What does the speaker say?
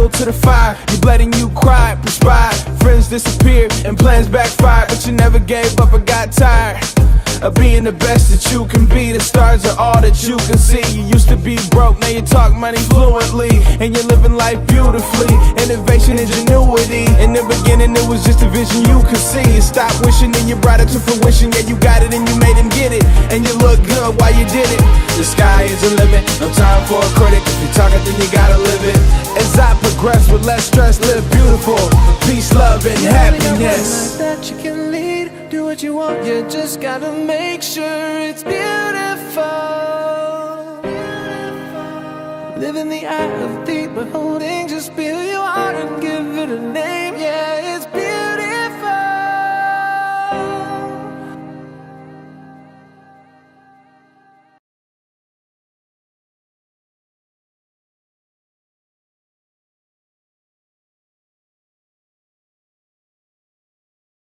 fuel to the fire. You bled and you cried, perspired. Friends disappeared and plans backfired, but you never gave up or got tired of being the best that you can be. The stars are all that you can see. You used to be broke, now you talk money fluently, and you're living life beautifully. Innovation, ingenuity. In the beginning it was just a vision you could see. You stopped wishing and you brought it to fruition. Yeah, you got it and you made him get it, and you look good while you did it. The sky is the limit, no time for a critic. If you're talking, then you gotta live it. As I progress with less stress, live beautiful, peace, love, and happiness. That you can lead, do what you want, you just gotta make sure it's beautiful. Live in the eye of deep beholding, just feel your heart and give it a name.